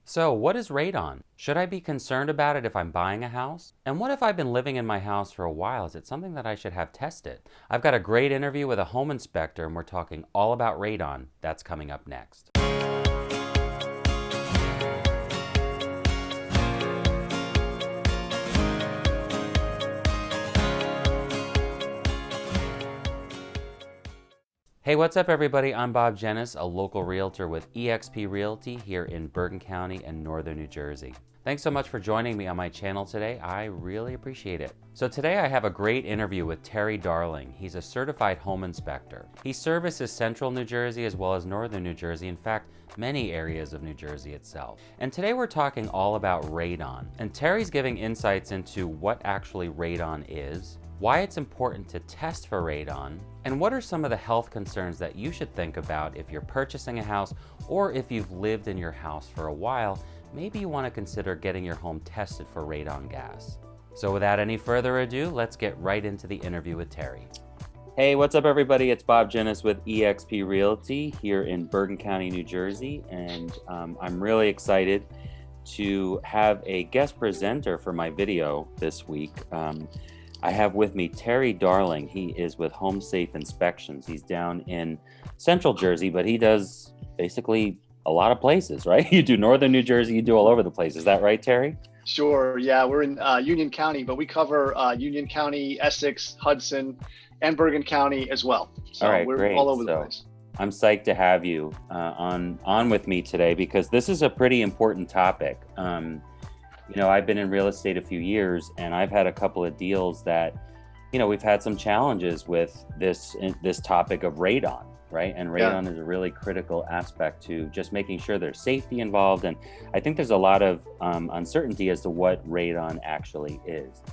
So, what is radon? Should I be concerned about it if I'm buying a house? And what if I've been living in my house for a while? Is it something that I should have tested? I've got a great interview with a home inspector, and we're talking all about radon. That's coming up next. Hey, what's up, everybody? I'm Bob Dzienis, a local realtor with eXp Realty here in Bergen County and northern New Jersey. Thanks so much for joining me on my channel today. I really appreciate it. So today I have a great interview with Terry Darling. He's a certified home inspector. He services central New Jersey as well as northern New Jersey. In fact, many areas of New Jersey itself. And today we're talking all about radon. And Terry's giving insights into what actually radon is, why it's important to test for radon, and what are some of the health concerns that you should think about if you're purchasing a house or if you've lived in your house for a while. Maybe you want to consider getting your home tested for radon gas. So without any further ado, let's get right into the interview with Terry. Hey, what's up, everybody? It's Bob Dzienis with eXp Realty here in Bergen County, New Jersey, and I'm really excited to have a guest presenter for my video this week. I have with me Terry Darling. He is with Home Safe Inspections. He's down in central Jersey, but he does basically a lot of places, right? You do northern New Jersey, you do all over the place. Is that right, Terry? Sure. Yeah, we're in Union County, but we cover Union County, Essex, Hudson, and Bergen County as well. So all right, we're great. all over the place. I'm psyched to have you on with me today because this is a pretty important topic. You know, I've been in real estate a few years, and I've had a couple of deals that, you know, we've had some challenges with this topic of radon, right? And radon is a really critical aspect to just making sure there's safety involved. And I think there's a lot of uncertainty as to what radon actually is.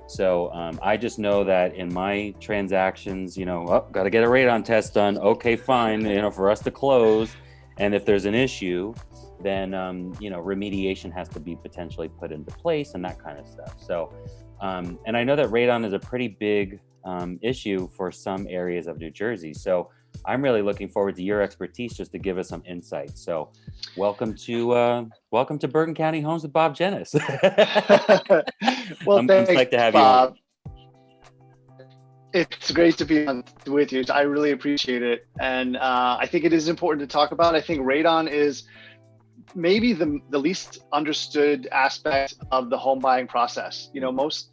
So I just know that in my transactions, you know, got to get a radon test done. Okay, fine, you know, for us to close. And if there's an issue, then, you know, remediation has to be potentially put into place and that kind of stuff. So, and I know that radon is a pretty big issue for some areas of New Jersey. So I'm really looking forward to your expertise just to give us some insight. So welcome to Bergen County Homes with Bob Dzienis. Well, thanks, psyched to have Bob. you on. It's great to be on with you. I really appreciate it. And I think it is important to talk about. I think radon is maybe the least understood aspect of the home buying process. You know, most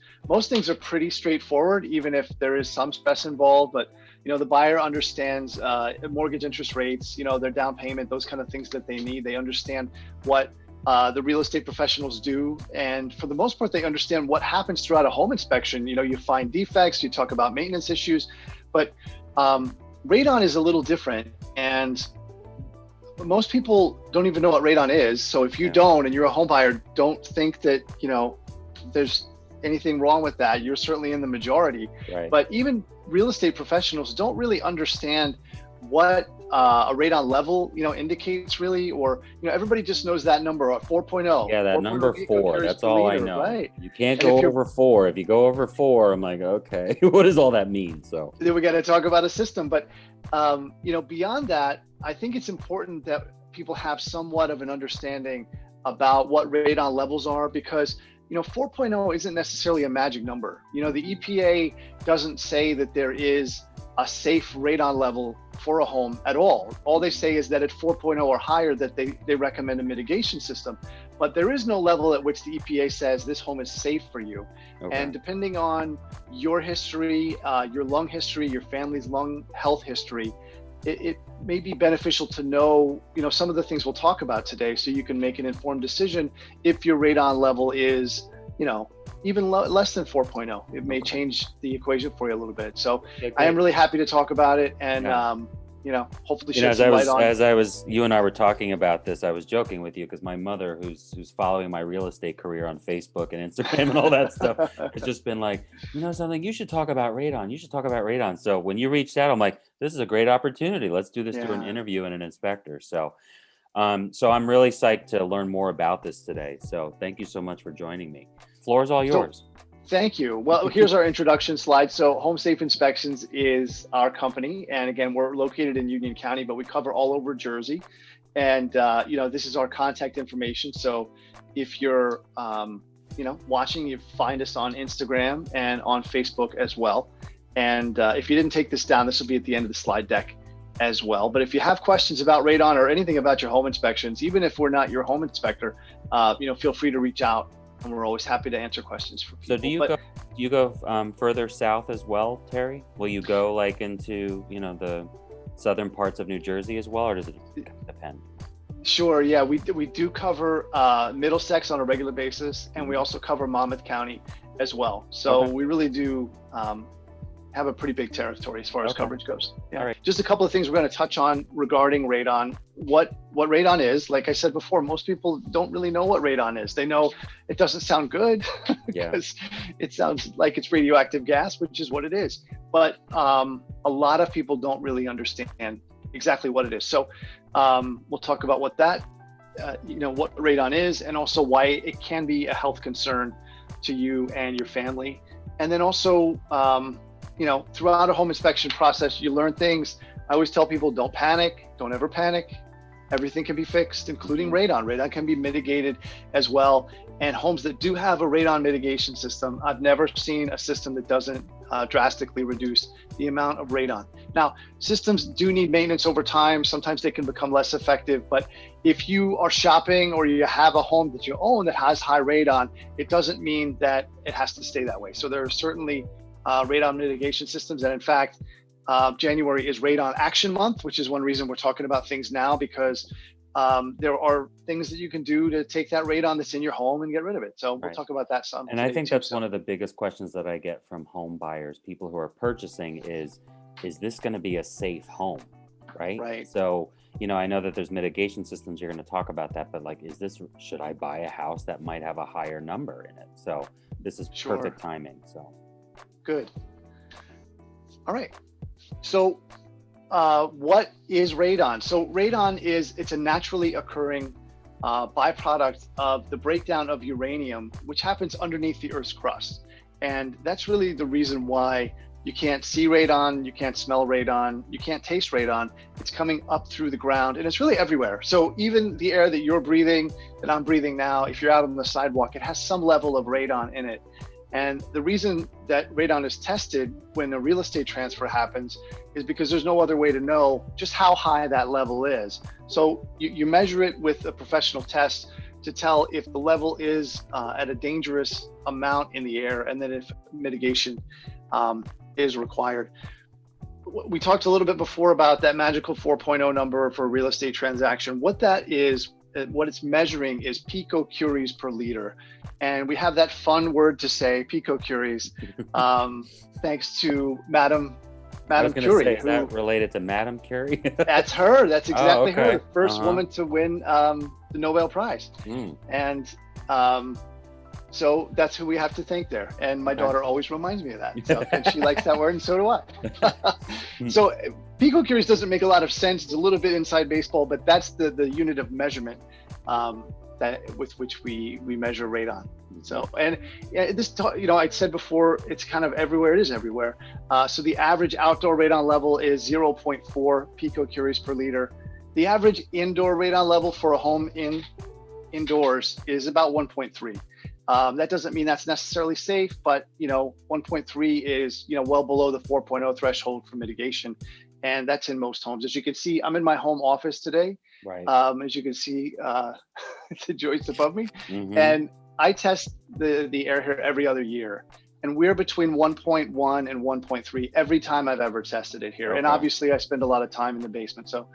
things are pretty straightforward, even if there is some stress involved, but you know, the buyer understands mortgage interest rates, you know, their down payment, those kind of things that they need. They understand what the real estate professionals do. And for the most part, they understand what happens throughout a home inspection. You know, you find defects, you talk about maintenance issues, but radon is a little different. And most people don't even know what radon is. So if you don't, and you're a home buyer, don't think that, you know, there's anything wrong with that. You're certainly in the majority. Right. But even real estate professionals don't really understand what a radon level, you know, indicates really, or, you know, everybody just knows that number 4.0. Yeah, that number 4, that's all I know. Right. You can't go over 4. If you go over 4, I'm like, okay, what does all that mean? So then we got to talk about a system. But, you know, beyond that, I think it's important that people have somewhat of an understanding about what radon levels are, because, you know, 4.0 isn't necessarily a magic number. You know, the EPA doesn't say that there is a safe radon level for a home at all. All they say is that at 4.0 or higher that they recommend a mitigation system. But there is no level at which the EPA says this home is safe for you. Okay. And depending on your history, your lung history, your family's lung health history, it may be beneficial to know, you know, some of the things we'll talk about today, so you can make an informed decision if your radon level is, you know, even less than 4.0. It may change the equation for you a little bit. So I am really happy to talk about it, and you know, hopefully shed some light on. As you and I were talking about this, I was joking with you because my mother, who's following my real estate career on Facebook and Instagram and all that stuff, has just been like, you know something, you should talk about radon. You should talk about radon. So when you reached out, I'm like, this is a great opportunity. Let's do this through an interview and an inspector. So, so I'm really psyched to learn more about this today. So thank you so much for joining me. Floor is all yours. Thank you. Well, here's our introduction slide. So Home Safe Inspections is our company. And again, we're located in Union County, but we cover all over Jersey. And this is our contact information. So if you're watching, you find us on Instagram and on Facebook as well. And if you didn't take this down, this will be at the end of the slide deck as well. But if you have questions about radon or anything about your home inspections, even if we're not your home inspector, feel free to reach out, and we're always happy to answer questions for people. So do you go further south as well, Terry? Will you go like into the southern parts of New Jersey as well, or does it depend? Sure. Yeah, we do cover Middlesex on a regular basis, and we also cover Monmouth County as well. So we really do have a pretty big territory as far as coverage goes. Yeah. All right. Just a couple of things we're going to touch on regarding radon. What radon is, like I said before, most people don't really know what radon is. They know it doesn't sound good because it sounds like it's radioactive gas, which is what it is. But a lot of people don't really understand exactly what it is. So we'll talk about what that, what radon is, and also why it can be a health concern to you and your family. And then also, throughout a home inspection process, you learn things. I always tell people, don't panic, don't ever panic. Everything can be fixed, including radon. Radon can be mitigated as well. And homes that do have a radon mitigation system, I've never seen a system that doesn't drastically reduce the amount of radon. Now, systems do need maintenance over time. Sometimes they can become less effective, but if you are shopping or you have a home that you own that has high radon, it doesn't mean that it has to stay that way. So there are certainly radon mitigation systems. And in fact, January is Radon Action Month, which is one reason we're talking about things now, because there are things that you can do to take that radon that's in your home and get rid of it. So we'll talk about that some. And I think that's one of the biggest questions that I get from home buyers, people who are purchasing is this going to be a safe home, right? Right. So, I know that there's mitigation systems, you're going to talk about that, but like, should I buy a house that might have a higher number in it? So this is perfect timing. So. Good. All right. So what is radon? So radon it's a naturally occurring byproduct of the breakdown of uranium, which happens underneath the Earth's crust. And that's really the reason why you can't see radon, you can't smell radon, you can't taste radon. It's coming up through the ground, and it's really everywhere. So even the air that you're breathing, that I'm breathing now, if you're out on the sidewalk, it has some level of radon in it. And the reason that radon is tested when a real estate transfer happens is because there's no other way to know just how high that level is. So you measure it with a professional test to tell if the level is at a dangerous amount in the air, and then if mitigation is required. We talked a little bit before about that magical 4.0 number for a real estate transaction. What that is, what it's measuring is picocuries per liter. And we have that fun word to say, picocuries, thanks to Madam Curie. Say, is that related to Madame Curie? That's her. That's exactly her. The first woman to win the Nobel Prize. And so that's who we have to thank there. And my daughter always reminds me of that. So, and she likes that word, and so do I. So picocuries doesn't make a lot of sense. It's a little bit inside baseball, but that's the unit of measurement with which we measure radon. So, and this, I said before, it's kind of everywhere. It is everywhere. So the average outdoor radon level is 0.4 picocuries per liter. The average indoor radon level for a home indoors is about 1.3. That doesn't mean that's necessarily safe, but 1.3 is well below the 4.0 threshold for mitigation, and that's in most homes. As you can see, I'm in my home office today. Right. As you can see, the joist above me, and I test the air here every other year, and we're between 1.1 and 1.3 every time I've ever tested it here. And obviously, I spend a lot of time in the basement, so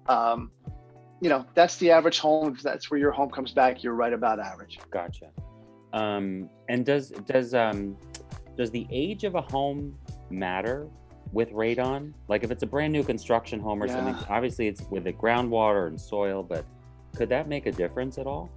that's the average home. If that's where your home comes back, you're right about average. Gotcha. And does the age of a home matter with radon? Like if it's a brand new construction home or something, obviously it's with the groundwater and soil, but could that make a difference at all?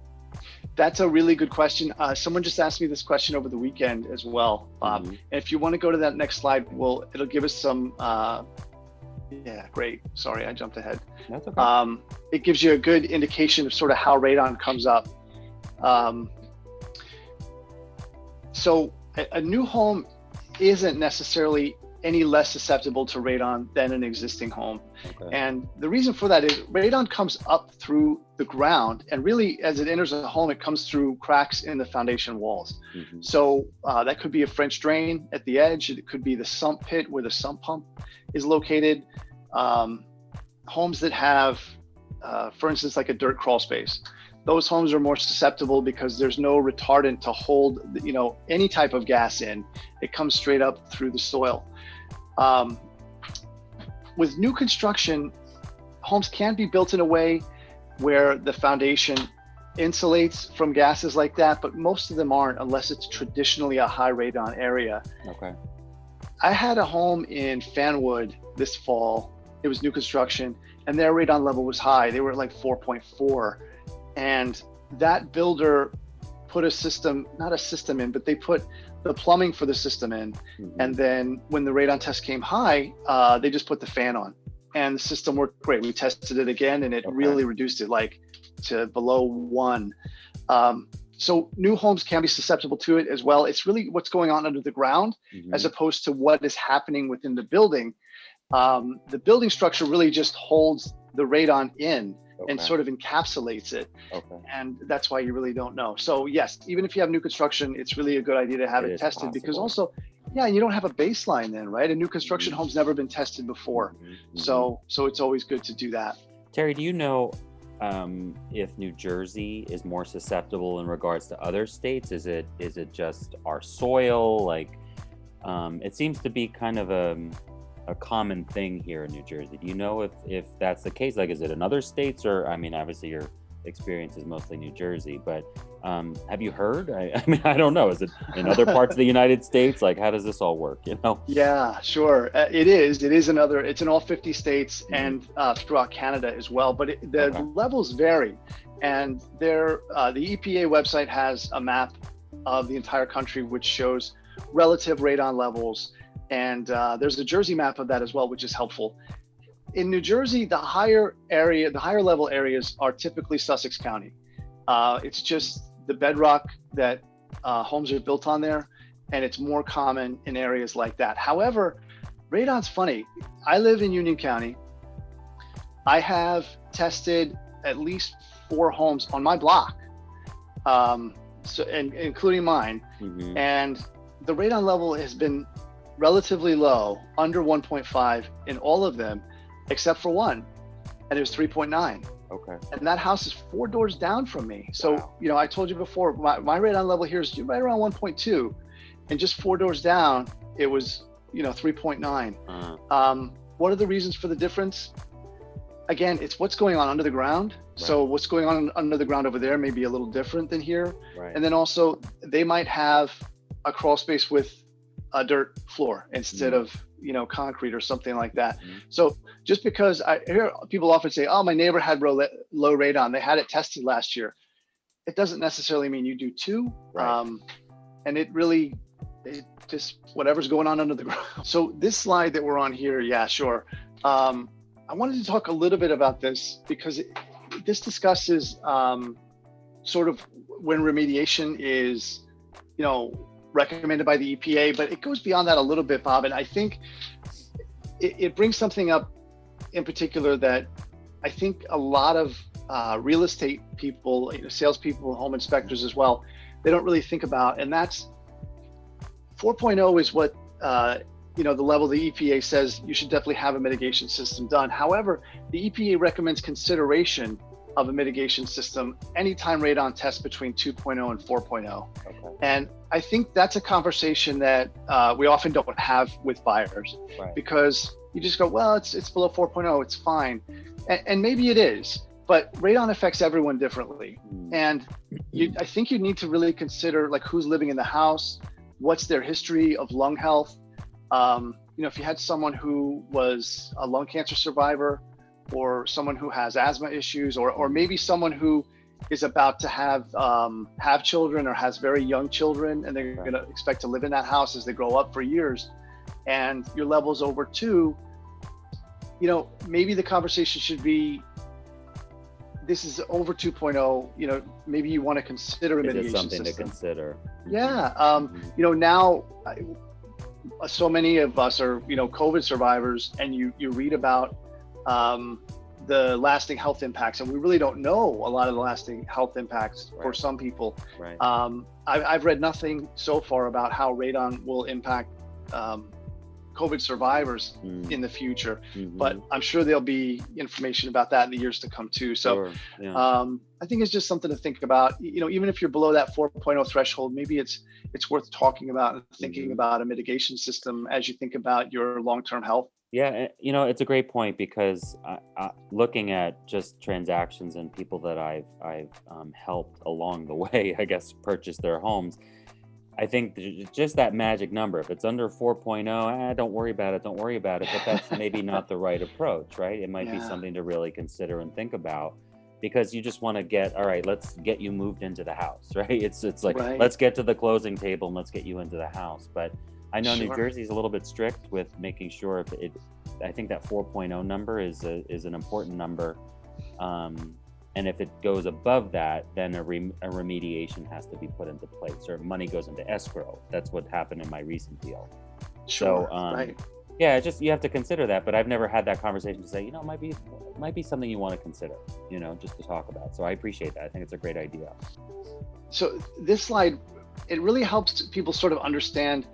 That's a really good question. Someone just asked me this question over the weekend as well, Bob. And if you want to go to that next slide, it'll give us some. Yeah, great. Sorry, I jumped ahead. That's okay. It gives you a good indication of sort of how radon comes up. So a new home isn't necessarily any less susceptible to radon than an existing home. Okay. And the reason for that is radon comes up through the ground, and really as it enters the home, it comes through cracks in the foundation walls. Mm-hmm. So that could be a French drain at the edge. It could be the sump pit where the sump pump is located. Homes that have, for instance, like a dirt crawl space, those homes are more susceptible because there's no retardant to hold, any type of gas in. It comes straight up through the soil. With new construction, homes can be built in a way where the foundation insulates from gases like that, but most of them aren't unless it's traditionally a high radon area. Okay. I had a home in Fanwood this fall. It was new construction, and their radon level was high. They were at like 4.4. And that builder put not a system in, but they put the plumbing for the system in. Mm-hmm. And then when the radon test came high, they just put the fan on, and the system worked great. We tested it again, and it really reduced it like to below 1. So new homes can be susceptible to it as well. It's really what's going on under the ground, Mm-hmm. as opposed to what is happening within the building. The building structure really just holds the radon in and sort of encapsulates it. Okay. And that's why you really don't know. So yes, even if you have new construction, it's really a good idea to have it tested possible. Because also, you don't have a baseline then, right? A new construction Mm-hmm. home's never been tested before. Mm-hmm. So it's always good to do that. Terry, do you know if New Jersey is more susceptible in regards to other states? Is it just our soil? Like, it seems to be kind of a common thing here in New Jersey. Do you know if that's the case? Like, is it in other states, or, I mean, obviously your experience is mostly New Jersey, but have you heard? I mean, I don't know. Is it in other parts of the United States? Like, how does this all work, Yeah, sure. It's in all 50 states and throughout Canada as well, but the levels vary. And the EPA website has a map of the entire country, which shows relative radon levels. And there's a Jersey map of that as well, which is helpful. In New Jersey, the higher level areas are typically Sussex County. It's just the bedrock that homes are built on there, and it's more common in areas like that. However, radon's funny. I live in Union County. I have tested at least 4 homes on my block, including mine. Mm-hmm. And the radon level has been relatively low, under 1.5 in all of them, except for one, and it was 3.9. Okay. And that house is 4 doors down from me. So, I told you before, my radon level here is right around 1.2, and just 4 doors down, it was, 3.9. What are the reasons for the difference? Again, it's what's going on under the ground. Right. So what's going on under the ground over there may be a little different than here. Right. And then also they might have a crawl space with a dirt floor instead of concrete or something like that. Mm-hmm. So just because I hear people often say, oh, my neighbor had low radon, they had it tested last year, it doesn't necessarily mean you do too. Right. And it just whatever's going on under the ground. So this slide that we're on here, yeah, sure. I wanted to talk a little bit about this because this discusses sort of when remediation is recommended by the EPA, but it goes beyond that a little bit, Bob. And I think it brings something up in particular that I think a lot of real estate people, salespeople, home inspectors as well, they don't really think about. And that's 4.0 is what, the level the EPA says you should definitely have a mitigation system done. However, the EPA recommends consideration of a mitigation system anytime radon tests between 2.0 and 4.0. Okay. And I think that's a conversation that we often don't have with buyers, right? Because you just go, well, it's below 4.0, it's fine. And maybe it is, but radon affects everyone differently. And I think you need to really consider like who's living in the house, what's their history of lung health. If you had someone who was a lung cancer survivor, or someone who has asthma issues, or maybe someone who is about to have children or has very young children, and they're going to expect to live in that house as they grow up for years, and your level's over 2, maybe the conversation should be, this is over 2.0, maybe you want to consider a mitigation system. Something to consider. Yeah. Now so many of us are, COVID survivors, and you read about the lasting health impacts, and we really don't know a lot of the lasting health impacts for some people. Right. I've read nothing so far about how radon will impact COVID survivors in the future, but I'm sure there'll be information about that in the years to come too. So I think it's just something to think about. Even if you're below that 4.0 threshold, maybe it's worth talking about and thinking about a mitigation system as you think about your long-term health. Yeah, it's a great point, because looking at just transactions and people that I've helped along the way, I guess, purchase their homes, I think just that magic number, if it's under 4.0, don't worry about it, but that's maybe not the right approach, right? It might be something to really consider and think about, because you just want to let's get you moved into the house, right? It's like, let's get to the closing table and let's get you into the house. But I know New Jersey's a little bit strict with making sure I think that 4.0 number is an important number. And if it goes above that, then a remediation has to be put into place, or money goes into escrow. That's what happened in my recent deal. Yeah, you have to consider that. But I've never had that conversation to say, it might be something you want to consider, just to talk about. So I appreciate that. I think it's a great idea. So this slide, it really helps people sort of understand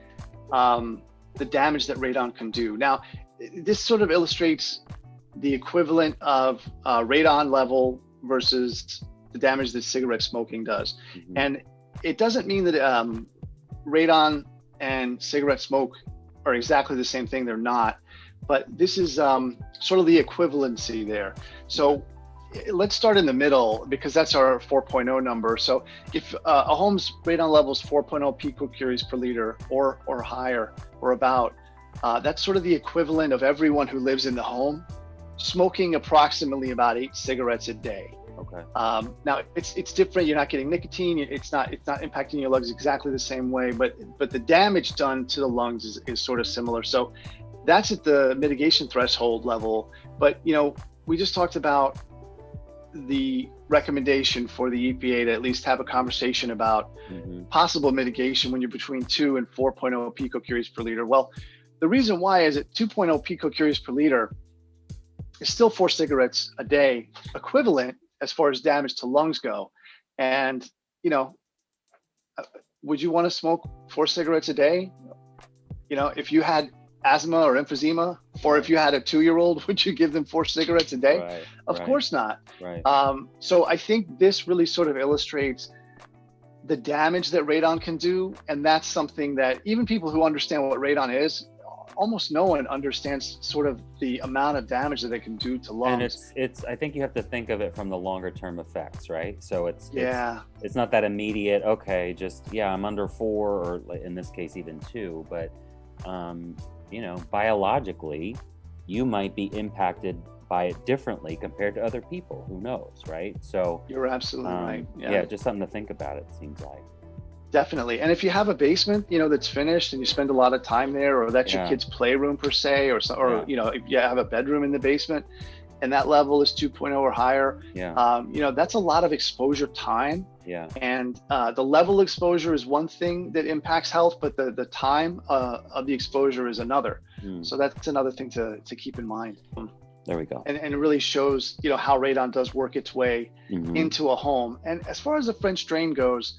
the damage that radon can do. Now, this sort of illustrates the equivalent of radon level versus the damage that cigarette smoking does. And it doesn't mean that radon and cigarette smoke are exactly the same thing. They're not. But this is sort of the equivalency there. So let's start in the middle, because that's our 4.0 number. So if a home's radon level is 4.0 picocuries per liter or higher, or about, that's sort of the equivalent of everyone who lives in the home smoking approximately about 8 cigarettes a day. Okay. Now it's different. You're not getting nicotine. It's not impacting your lungs exactly the same way, but the damage done to the lungs is sort of similar. So that's at the mitigation threshold level. But we just talked about the recommendation for the EPA to at least have a conversation about possible mitigation when you're between 2 and 4.0 picocuries per liter. Well, the reason why is that 2.0 picocuries per liter is still 4 cigarettes a day equivalent as far as damage to lungs go. And, would you want to smoke 4 cigarettes a day? If you had asthma or emphysema, or if you had a 2-year-old, would you give them 4 cigarettes a day? Of course not. So I think this really sort of illustrates the damage that radon can do. And that's something that even people who understand what radon is, almost no one understands sort of the amount of damage that it can do to lungs. And I think you have to think of it from the longer term effects, right? So it's not that immediate, okay, I'm under 4, or in this case even 2, but biologically you might be impacted by it differently compared to other people. Who knows, right? So you're absolutely right. Yeah, just something to think about, it seems like. Definitely. And if you have a basement, that's finished and you spend a lot of time there, or that's your kid's playroom per se, or if you have a bedroom in the basement and that level is 2.0 or higher, that's a lot of exposure time. And the level exposure is one thing that impacts health, but the time of the exposure is another. So that's another thing to keep in mind. There we go. And it really shows, how radon does work its way into a home. And as far as the French drain goes,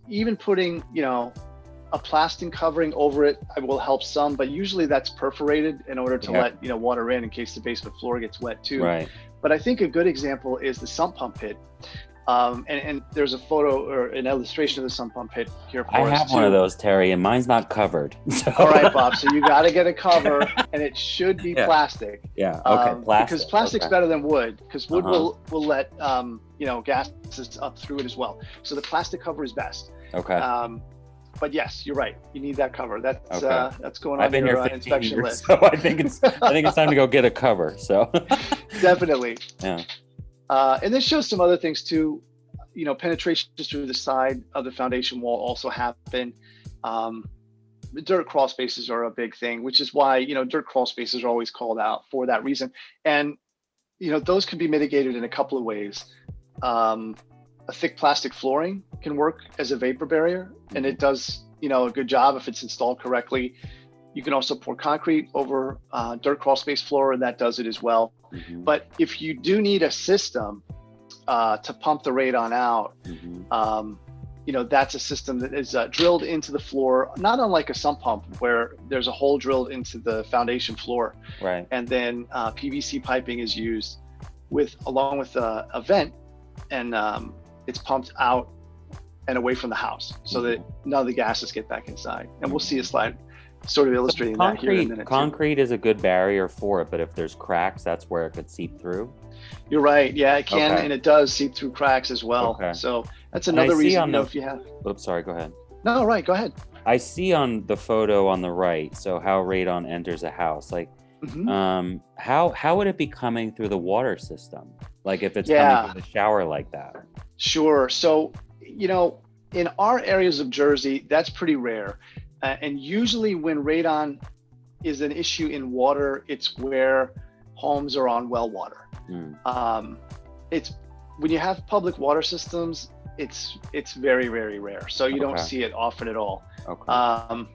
even putting, a plastic covering over it will help some, but usually that's perforated in order to let, water in case the basement floor gets wet too. Right. But I think a good example is the sump pump pit. And there's a photo or an illustration of the sump pump pit here for us. I have one of those, Terry, and mine's not covered. So. All right, Bob. So you got to get a cover, and it should be plastic. Plastic. Because plastic's better than wood, because wood will let gases up through it as well. So the plastic cover is best. Okay. But yes, you're right. You need that cover. That's going on I've been your here 15 inspection years, list. So I think it's time to go get a cover. So definitely. Yeah. And this shows some other things too. Penetrations through the side of the foundation wall also happen. The dirt crawl spaces are a big thing, which is why, dirt crawl spaces are always called out for that reason. And, those can be mitigated in a couple of ways. A thick plastic flooring can work as a vapor barrier, and it does, a good job if it's installed correctly. You can also pour concrete over dirt crawl space floor, and that does it as well. Mm-hmm. But if you do need a system to pump the radon out, Mm-hmm. That's a system that is drilled into the floor, not unlike a sump pump where there's a hole drilled into the foundation floor. Right. And then PVC piping is used along with a vent, and it's pumped out and away from the house so that none of the gases get back inside. And we'll see a slide sort of illustrating that here in a minute. Concrete is a good barrier for it, but if there's cracks, that's where it could seep through. You're right. Yeah, it can, Okay. and it does seep through cracks as well. Okay. So that's another reason, if you have. Oops, sorry, go ahead. No, right, go ahead. I see on the photo on the right, so how radon enters a house. Like, Mhm. how would it be coming through the water system? Like if it's Yeah. coming through the shower like that? Sure. So, in our areas of Jersey, that's pretty rare. And usually when radon is an issue in water, it's where homes are on well water. It's when you have public water systems, it's very, very rare. So you don't Okay. see it often at all. Okay.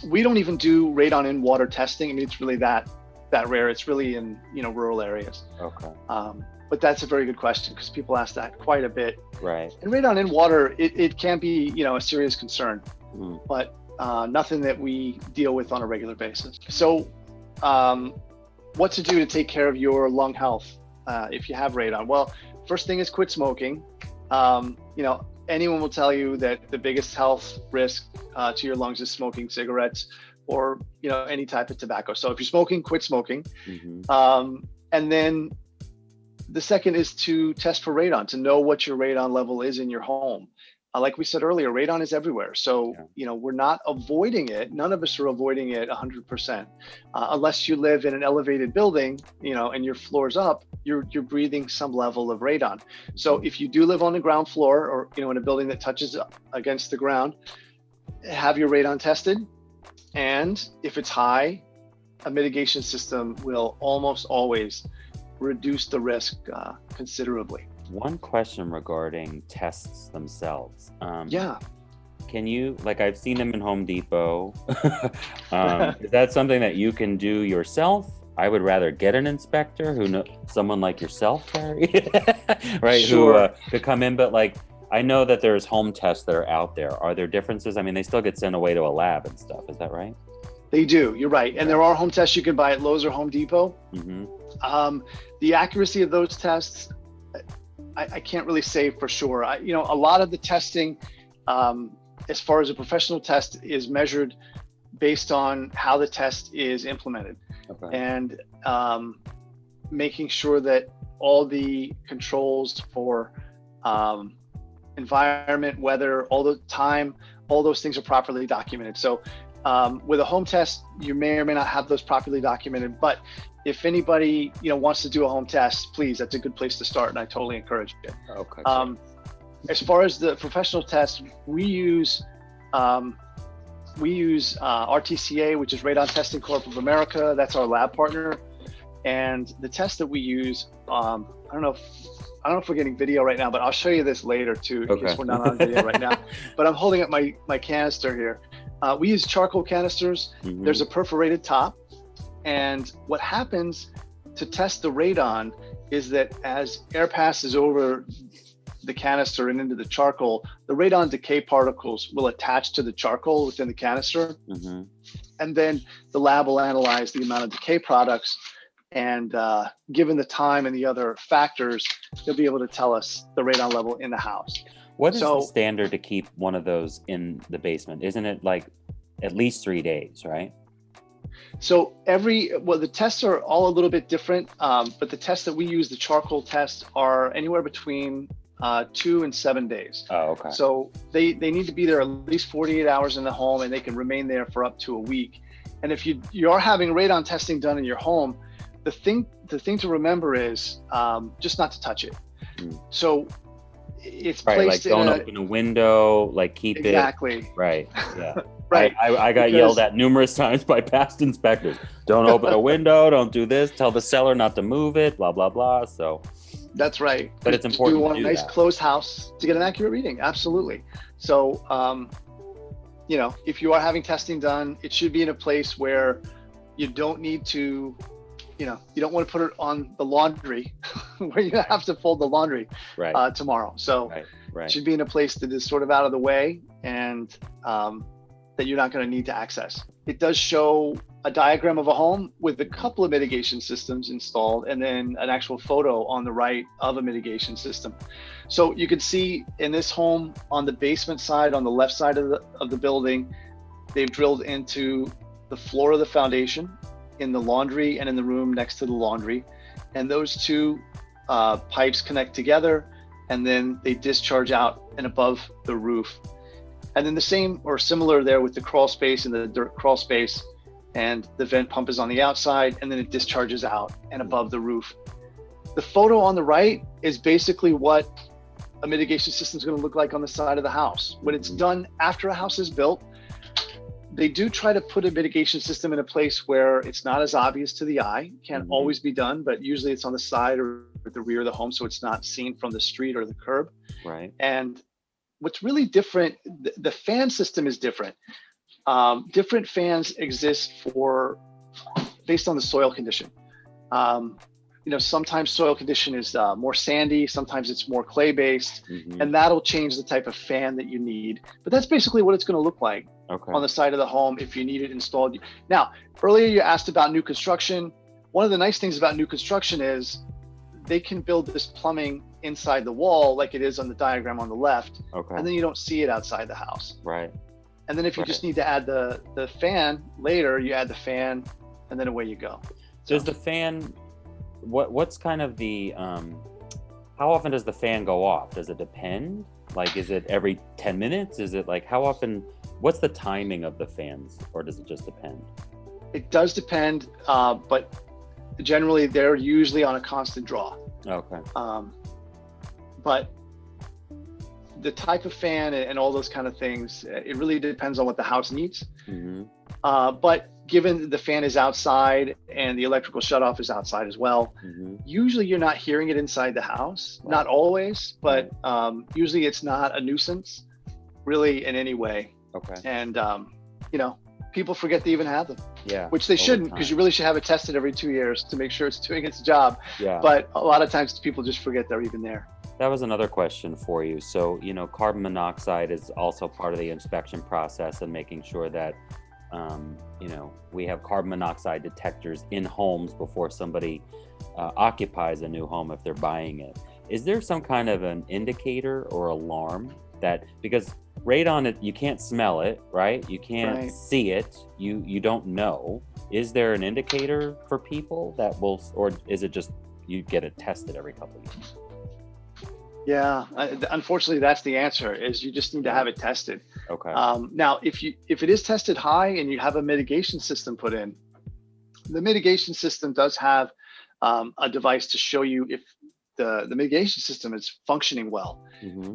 We don't even do radon in water testing. I mean, it's really that rare. It's really in, rural areas. Okay. But that's a very good question because people ask that quite a bit. Right. And radon in water, it can be, a serious concern, Mm. but nothing that we deal with on a regular basis. So what to do to take care of your lung health if you have radon? Well, first thing is quit smoking. Anyone will tell you that the biggest health risk to your lungs is smoking cigarettes or, any type of tobacco. So if you're smoking, quit smoking. Mm-hmm. And then the second is to test for radon, to know what your radon level is in your home. Like we said earlier, radon is everywhere. So, we're not avoiding it. None of us are avoiding it 100%. Unless you live in an elevated building, and your floor's up, you're breathing some level of radon. So if you do live on the ground floor or, in a building that touches against the ground, have your radon tested. And if it's high, a mitigation system will almost always reduce the risk considerably. One question regarding tests themselves. Yeah. Can you, I've seen them in Home Depot. Is that something that you can do yourself? I would rather get an inspector someone like yourself, Terry, right? Sure. Who could come in, but I know that there's home tests that are out there. Are there differences? I mean, they still get sent away to a lab and stuff. Is that right? They do. You're right. And there are home tests you can buy at Lowe's or Home Depot. Mm-hmm. The accuracy of those tests, I can't really say for sure. A lot of the testing, as far as a professional test, is measured based on how the test is implemented. Okay. And making sure that all the controls for environment, weather, all the time, all those things are properly documented. So with a home test, you may or may not have those properly documented, but if anybody wants to do a home test, please, that's a good place to start, and I totally encourage it. Okay. As far as the professional tests, we use RTCA, which is Radon Testing Corp of America. That's our lab partner, and the test that we use, I don't know if we're getting video right now, but I'll show you this later too, in case we're not on video right now. But I'm holding up my canister here. We use charcoal canisters. Mm-hmm. There's a perforated top. And what happens to test the radon is that as air passes over the canister and into the charcoal, the radon decay particles will attach to the charcoal within the canister. Mm-hmm. And then the lab will analyze the amount of decay products. And given the time and the other factors, they'll be able to tell us the radon level in the house. What is the standard to keep one of those in the basement? Isn't it at least 3 days, right? So the tests are all a little bit different, but the tests that we use, the charcoal tests, are anywhere between 2 and 7 days. Oh, okay. So they need to be there at least 48 hours in the home, and they can remain there for up to a week. And if you are having radon testing done in your home, the thing to remember is just not to touch it. So it's placed in don't open a window, keep it. Exactly. Right, yeah. Right. I got yelled at numerous times by past inspectors. Don't open a window, don't do this, tell the seller not to move it, blah, blah, blah. So that's right. But it's important to do a nice closed house to get an accurate reading. Absolutely. So, if you are having testing done, it should be in a place where you don't need to, you don't want to put it on the laundry where you have to fold the laundry tomorrow. So it should be in a place that is sort of out of the way and that you're not going to need to access. It does show a diagram of a home with a couple of mitigation systems installed, and then an actual photo on the right of a mitigation system. So you can see in this home on the basement side, on the left side of the building, they've drilled into the floor of the foundation, in the laundry and in the room next to the laundry. And those two pipes connect together, and then they discharge out and above the roof. And then the same or similar there with the crawl space and the dirt crawl space, and the vent pump is on the outside, and then it discharges out and above the roof. The photo on the right is basically what a mitigation system is going to look like on the side of the house. When it's done after a house is built, they do try to put a mitigation system in a place where it's not as obvious to the eye. Can't always be done, but usually it's on the side or at the rear of the home, so it's not seen from the street or the curb. Right. And what's really different, the fan system is different. Different fans exist based on the soil condition. Sometimes soil condition is more sandy, sometimes it's more clay based, and that'll change the type of fan that you need. But that's basically what it's going to look like on the side of the home if you need it installed. Now, earlier you asked about new construction. One of the nice things about new construction is they can build this plumbing inside the wall like it is on the diagram on the left, and then you don't see it outside the house. Right. And then if you just need to add the fan later, you add the fan, and then away you go. Does the fan, what's kind of the, how often does the fan go off? Does it depend? Like, is it every 10 minutes? Is it like, how often, what's the timing of the fans, or does it just depend? It does depend, but generally they're usually on a constant draw. Okay. But the type of fan and all those kind of things, it really depends on what the house needs. But given the fan is outside and the electrical shutoff is outside as well, usually you're not hearing it inside the house. Not always, but usually it's not a nuisance really in any way. Okay. And people forget to even have them. Yeah. Which they shouldn't, because you really should have it tested every 2 years to make sure it's doing its job. Yeah. But a lot of times people just forget they're even there. That was another question for you. So, carbon monoxide is also part of the inspection process, and making sure that, we have carbon monoxide detectors in homes before somebody occupies a new home if they're buying it. Is there some kind of an indicator or alarm that, because radon, you can't smell it, right? You can't see it. You don't know. Is there an indicator for people that will, or is it just you get it tested every couple of years? Yeah, unfortunately, that's the answer, is you just need to have it tested. Okay. Now, if it is tested high and you have a mitigation system put in, the mitigation system does have a device to show you if the mitigation system is functioning well,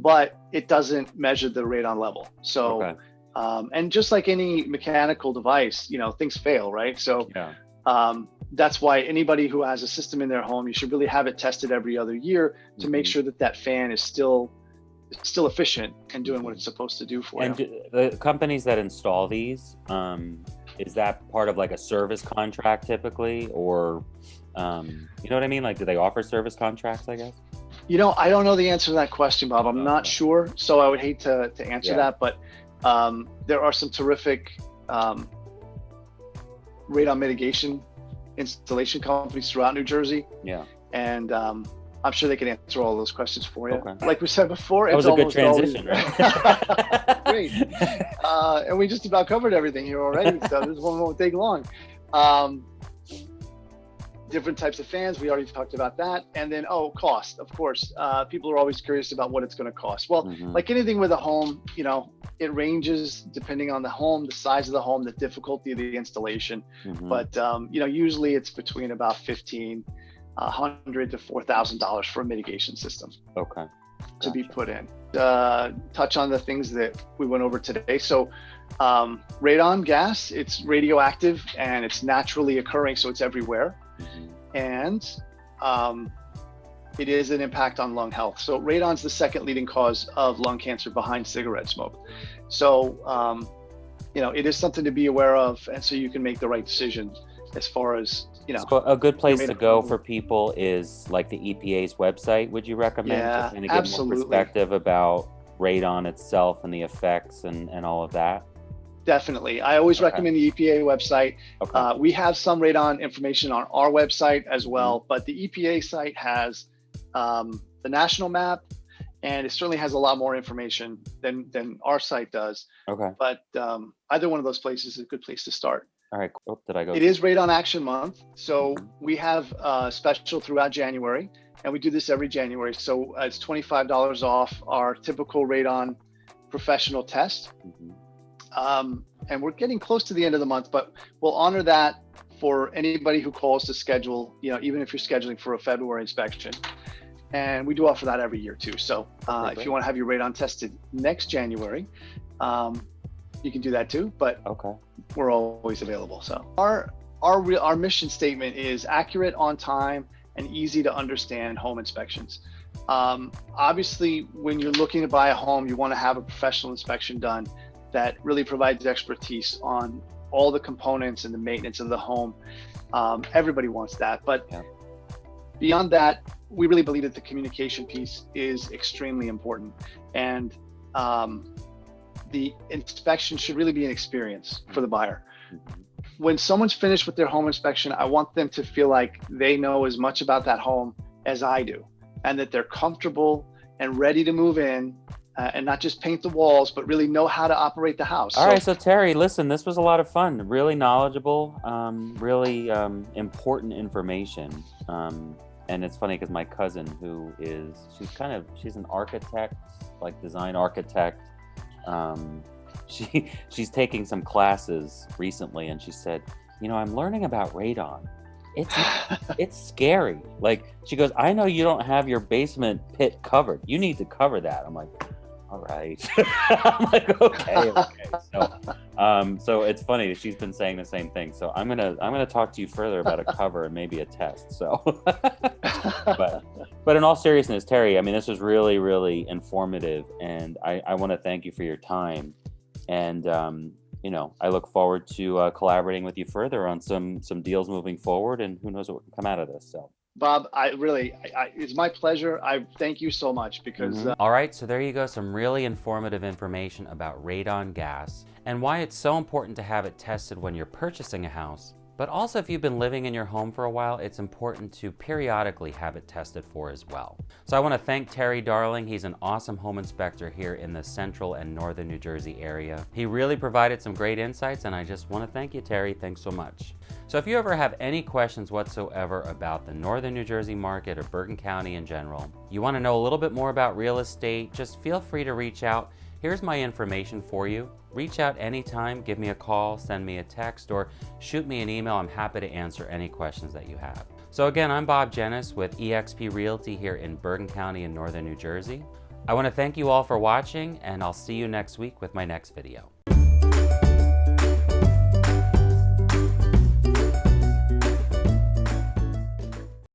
but it doesn't measure the radon level. So, and just like any mechanical device, things fail, right? So, that's why anybody who has a system in their home, you should really have it tested every other year to make sure that fan is still efficient and doing what it's supposed to do for you. And the companies that install these, is that part of like a service contract typically, or you know what I mean? Like, do they offer service contracts, I guess? I don't know the answer to that question, Bob. I'm not sure, so I would hate to answer that, but there are some terrific radon mitigation installation companies throughout New Jersey. Yeah. And I'm sure they can answer all those questions for you. Okay. Like we said before, that was a good transition, right? Great. And we just about covered everything here already, so this one won't take long. Different types of fans, we already talked about that. And then, cost, of course. People are always curious about what it's going to cost. Well, like anything with a home, it ranges depending on the home, the size of the home, the difficulty of the installation. But, usually it's between about $1,500 to $4,000 for a mitigation system. Okay. To be put in. Touch on the things that we went over today. So radon gas, it's radioactive and it's naturally occurring, so it's everywhere. And it is an impact on lung health. So radon's the second leading cause of lung cancer behind cigarette smoke. So it is something to be aware of, and so you can make the right decision as far as, So a good place your to radon go level. for people is like the EPA's website, would you recommend, to Yeah, kind of get more absolutely. perspective about radon itself and the effects and all of that? Definitely. I always Okay. recommend the EPA website. Okay. We have some radon information on our website as Mhm. well, but the EPA site has the national map, and it certainly has a lot more information than our site does. Okay. But either one of those places is a good place to start. All right. Oh, did I go? It is Radon Action Month, so Mhm. we have a special throughout January, and we do this every January. So it's $25 off our typical radon professional test. Mhm. And we're getting close to the end of the month, but we'll honor that for anybody who calls to schedule, even if you're scheduling for a February inspection. And we do offer that every year too. So if you want to have your radon tested next January, you can do that too, but Okay. we're always available. So our mission statement is accurate, on time, and easy to understand home inspections. Obviously, when you're looking to buy a home, you want to have a professional inspection done that really provides expertise on all the components and the maintenance of the home. Everybody wants that, but Yeah. beyond that, we really believe that the communication piece is extremely important, and the inspection should really be an experience for the buyer. Mhm. When someone's finished with their home inspection, I want them to feel like they know as much about that home as I do, and that they're comfortable and ready to move in, and not just paint the walls, but really know how to operate the house. All right, so Terry, listen, this was a lot of fun, really knowledgeable, really important information. And it's funny because my cousin, she's an architect, like design architect. She's taking some classes recently, and she said, I'm learning about radon. It's scary. Like, she goes, I know you don't have your basement pit covered. You need to cover that. I'm like, all right. I'm like, okay. So it's funny that she's been saying the same thing. So I'm gonna talk to you further about a cover and maybe a test. So, but in all seriousness, Terry, I mean, this was really, really informative, and I want to thank you for your time. And I look forward to collaborating with you further on some deals moving forward, and who knows what can come out of this. So. Bob, it's my pleasure. I thank you so much because. All right, so there you go, some really informative information about radon gas and why it's so important to have it tested when you're purchasing a house. But also, if you've been living in your home for a while, it's important to periodically have it tested for as well. So I want to thank Terry Darling. He's an awesome home inspector here in the central and northern New Jersey area. He really provided some great insights, and I just want to thank you, Terry. Thanks so much. So if you ever have any questions whatsoever about the northern New Jersey market or Bergen County in general, you want to know a little bit more about real estate, just feel free to reach out. Here's my information for you. Reach out anytime, give me a call, send me a text, or shoot me an email. I'm happy to answer any questions that you have. So again, I'm Bob Dzienis with eXp Realty here in Bergen County in northern New Jersey. I want to thank you all for watching, and I'll see you next week with my next video.